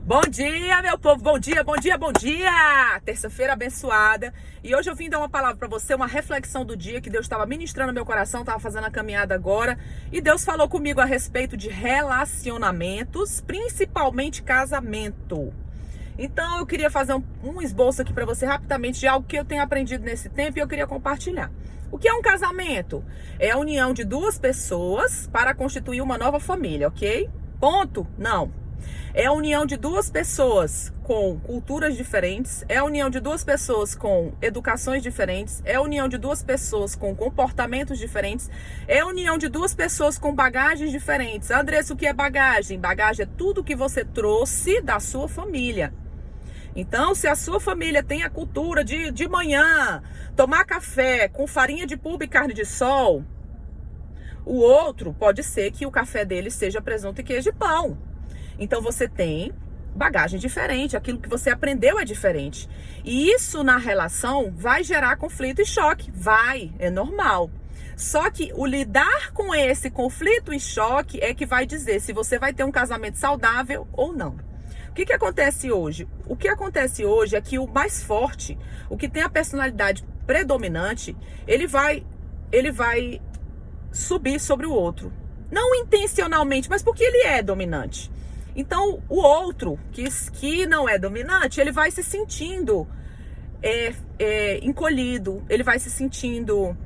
Bom dia, meu povo, bom dia, bom dia, bom dia! Terça-feira abençoada. E hoje eu vim dar uma palavra para você, uma reflexão do dia que Deus estava ministrando no meu coração, estava fazendo a caminhada agora. E Deus falou comigo a respeito de relacionamentos, principalmente casamento. Então eu queria fazer um esboço aqui para você rapidamente de algo que eu tenho aprendido nesse tempo e eu queria compartilhar. O que é um casamento? É a união de duas pessoas para constituir uma nova família, ok? Ponto? Não. É a união de duas pessoas com culturas diferentes, é a união de duas pessoas com educações diferentes, é a união de duas pessoas com comportamentos diferentes, é a união de duas pessoas com bagagens diferentes. Andressa, o que é bagagem? Bagagem é tudo que você trouxe da sua família. Então, se a sua família tem a cultura de manhã tomar café com farinha de polvo e carne de sol, o outro pode ser que o café dele seja presunto e queijo e pão. Então você tem bagagem diferente, aquilo que você aprendeu é diferente. E isso na relação vai gerar conflito e choque. É normal. Só que o lidar com esse conflito e choque é que vai dizer se você vai ter um casamento saudável ou não. O que acontece hoje? O que acontece hoje é que o mais forte, o que tem a personalidade predominante, ele vai subir sobre o outro. Não intencionalmente, mas porque ele é dominante. Então, o outro, que não é dominante, ele vai se sentindo encolhido, ele vai se sentindo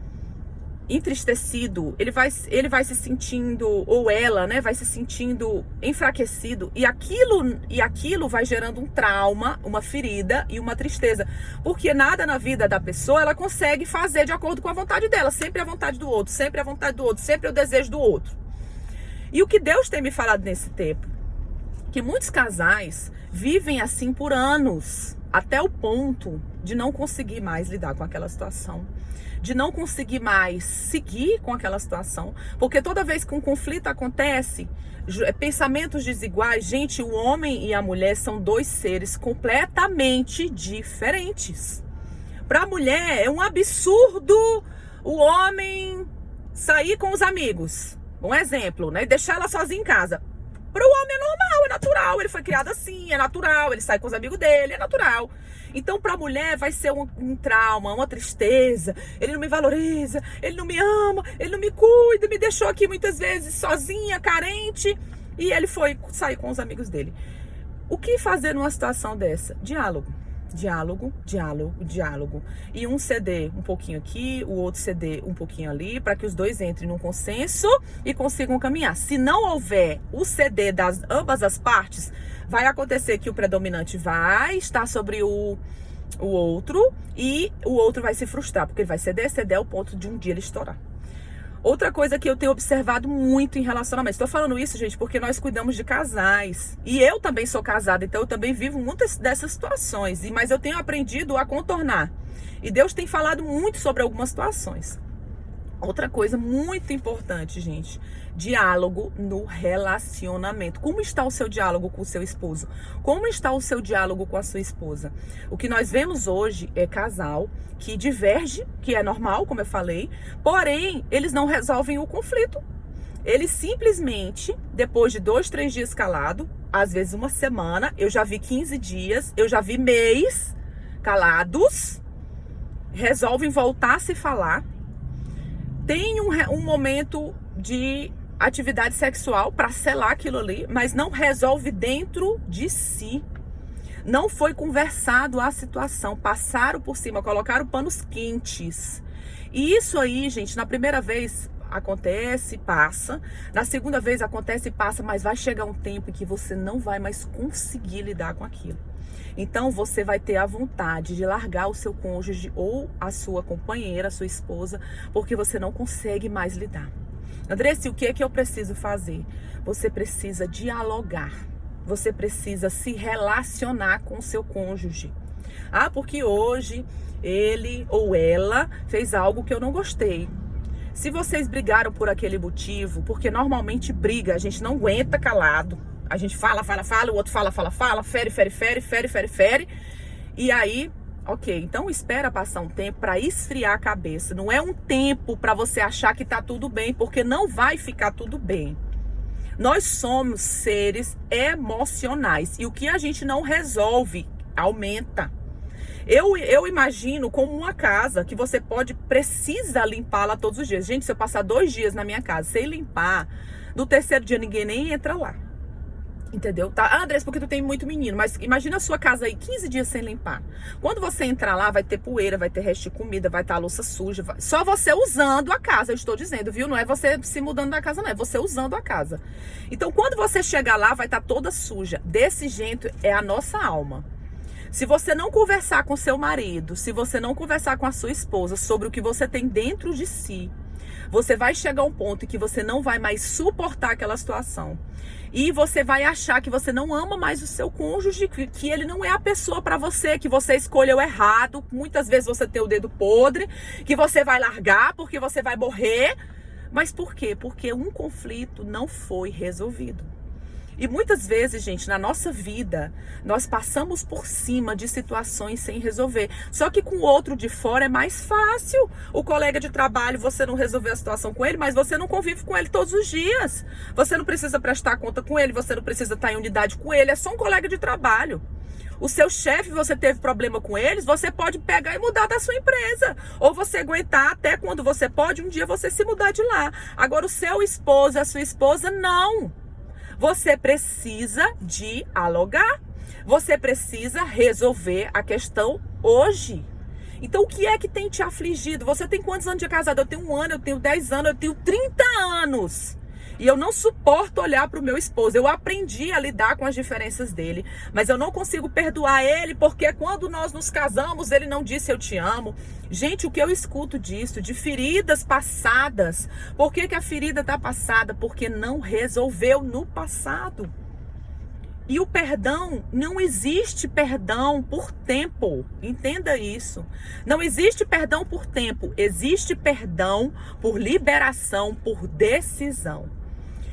entristecido, ele vai se sentindo, ou ela, né, vai se sentindo enfraquecido, e aquilo vai gerando um trauma, uma ferida e uma tristeza, porque nada na vida da pessoa ela consegue fazer de acordo com a vontade dela, sempre a vontade do outro, sempre a vontade do outro, sempre o desejo do outro. E o que Deus tem me falado nesse tempo? Que muitos casais vivem assim por anos, até o ponto de não conseguir mais lidar com aquela situação, de não conseguir mais seguir com aquela situação, porque toda vez que um conflito acontece, pensamentos desiguais, gente, o homem e a mulher são dois seres completamente diferentes. Para a mulher é um absurdo o homem sair com os amigos, um exemplo, né, e deixar ela sozinha em casa. Para o homem é normal, é natural, ele foi criado assim, é natural, ele sai com os amigos dele, é natural. Então para a mulher vai ser um trauma, uma tristeza, ele não me valoriza, ele não me ama, ele não me cuida, me deixou aqui muitas vezes sozinha, carente, e ele foi sair com os amigos dele. O que fazer numa situação dessa? Diálogo. Diálogo, diálogo, diálogo. E um ceder um pouquinho aqui, o outro ceder um pouquinho ali, para que os dois entrem num consenso e consigam caminhar. Se não houver o ceder das ambas as partes, vai acontecer que o predominante vai estar sobre o outro e o outro vai se frustrar, porque ele vai ceder ao ponto de um dia ele estourar. Outra coisa que eu tenho observado muito em relacionamento. Estou falando isso, gente, porque nós cuidamos de casais. E eu também sou casada, então eu também vivo muitas dessas situações. Mas eu tenho aprendido a contornar. E Deus tem falado muito sobre algumas situações. Outra coisa muito importante, gente, diálogo no relacionamento. Como está o seu diálogo com o seu esposo? Como está o seu diálogo com a sua esposa? O que nós vemos hoje é casal que diverge, que é normal, como eu falei, porém, eles não resolvem o conflito. Eles simplesmente, depois de 2, 3 dias calado, às vezes uma semana, eu já vi 15 dias, eu já vi mês calados, resolvem voltar a se falar. Tem um momento de atividade sexual para selar aquilo ali, mas não resolve dentro de si. Não foi conversado a situação, passaram por cima, colocaram panos quentes. E isso aí, gente, na primeira vez acontece, passa. Na segunda vez acontece e passa, mas vai chegar um tempo em que você não vai mais conseguir lidar com aquilo. Então você vai ter a vontade de largar o seu cônjuge ou a sua companheira, a sua esposa, porque você não consegue mais lidar. Andressa, o que é que eu preciso fazer? Você precisa dialogar. Você precisa se relacionar com o seu cônjuge. Ah, porque hoje ele ou ela fez algo que eu não gostei. Se vocês brigaram por aquele motivo, porque normalmente briga, a gente não aguenta calado. A gente fala, o outro fala, fere. E aí, ok, então espera passar um tempo para esfriar a cabeça. Não é um tempo para você achar que tá tudo bem, porque não vai ficar tudo bem. Nós somos seres emocionais e o que a gente não resolve aumenta. Eu imagino como uma casa que você precisa limpá-la todos os dias. Gente, se eu passar 2 dias na minha casa sem limpar, no 3º dia ninguém nem entra lá. Entendeu? Tá, Andressa, porque tu tem muito menino, mas imagina a sua casa aí 15 dias sem limpar. Quando você entrar lá, vai ter poeira, vai ter resto de comida, vai estar a louça suja. Só você usando a casa, eu estou dizendo, viu? Não é você se mudando da casa, não. É você usando a casa. Então, quando você chegar lá, vai estar toda suja. Desse jeito é a nossa alma. Se você não conversar com seu marido, se você não conversar com a sua esposa sobre o que você tem dentro de si, você vai chegar a um ponto em que você não vai mais suportar aquela situação. E você vai achar que você não ama mais o seu cônjuge, que ele não é a pessoa para você, que você escolheu errado. Muitas vezes você tem o dedo podre, que você vai largar porque você vai morrer. Mas por quê? Porque um conflito não foi resolvido. E muitas vezes, gente, na nossa vida, nós passamos por cima de situações sem resolver. Só que com o outro de fora é mais fácil. O colega de trabalho, você não resolveu a situação com ele, mas você não convive com ele todos os dias. Você não precisa prestar conta com ele, você não precisa estar em unidade com ele, é só um colega de trabalho. O seu chefe, você teve problema com eles, você pode pegar e mudar da sua empresa. Ou você aguentar até quando você pode, um dia você se mudar de lá. Agora o seu esposo, a sua esposa, não. Você precisa dialogar. Você precisa resolver a questão hoje. Então, o que é que tem te afligido? Você tem quantos anos de casado? Eu tenho 1 ano, eu tenho 10 anos, eu tenho 30 anos. E eu não suporto olhar para o meu esposo. Eu aprendi a lidar com as diferenças dele. Mas eu não consigo perdoar ele porque quando nós nos casamos, ele não disse eu te amo. Gente, o que eu escuto disso, de feridas passadas. Por que a ferida está passada? Porque não resolveu no passado. E o perdão, não existe perdão por tempo. Entenda isso. Não existe perdão por tempo. Existe perdão por liberação, por decisão.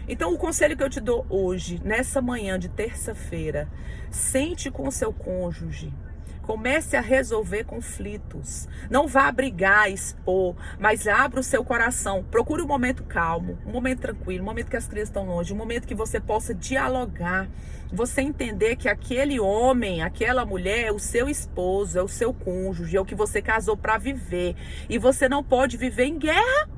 Então, o conselho que eu te dou hoje, nessa manhã de terça-feira, sente com o seu cônjuge. Comece a resolver conflitos. Não vá brigar, expor, mas abra o seu coração. Procure um momento calmo, um momento tranquilo, um momento que as crianças estão longe, um momento que você possa dialogar. Você entender que aquele homem, aquela mulher é o seu esposo, é o seu cônjuge, é o que você casou para viver. E você não pode viver em guerra.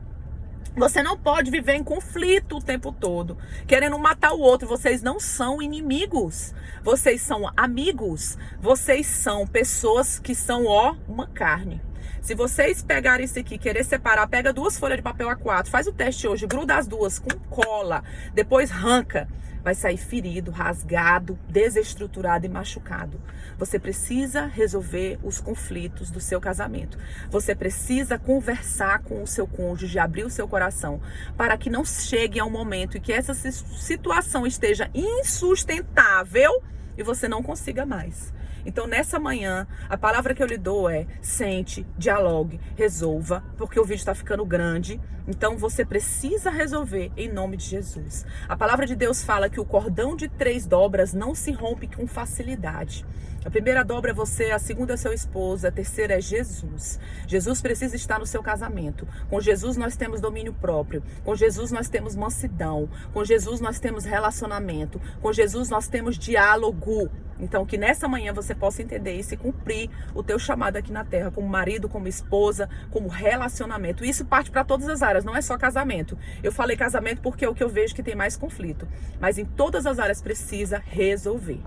Você não pode viver em conflito o tempo todo, querendo matar o outro. Vocês não são inimigos, vocês são amigos, vocês são pessoas que são, uma carne. Se vocês pegarem isso aqui, querer separar, pega 2 folhas de papel A4, faz o teste hoje, gruda as 2 com cola, depois arranca. Vai sair ferido, rasgado, desestruturado e machucado. Você precisa resolver os conflitos do seu casamento. Você precisa conversar com o seu cônjuge, abrir o seu coração, para que não chegue a um momento em que essa situação esteja insustentável e você não consiga mais. Então, nessa manhã, a palavra que eu lhe dou é: sente, dialogue, resolva, porque o vídeo está ficando grande. Então, você precisa resolver em nome de Jesus. A palavra de Deus fala que o cordão de 3 dobras não se rompe com facilidade. A primeira dobra é você, a segunda é seu esposo, a terceira é Jesus. Jesus precisa estar no seu casamento. Com Jesus nós temos domínio próprio. Com Jesus nós temos mansidão. Com Jesus nós temos relacionamento. Com Jesus nós temos diálogo. Então, que nessa manhã você possa entender isso e cumprir o teu chamado aqui na terra, como marido, como esposa, como relacionamento. Isso parte para todas as áreas, não é só casamento. Eu falei casamento porque é o que eu vejo que tem mais conflito. Mas em todas as áreas precisa resolver.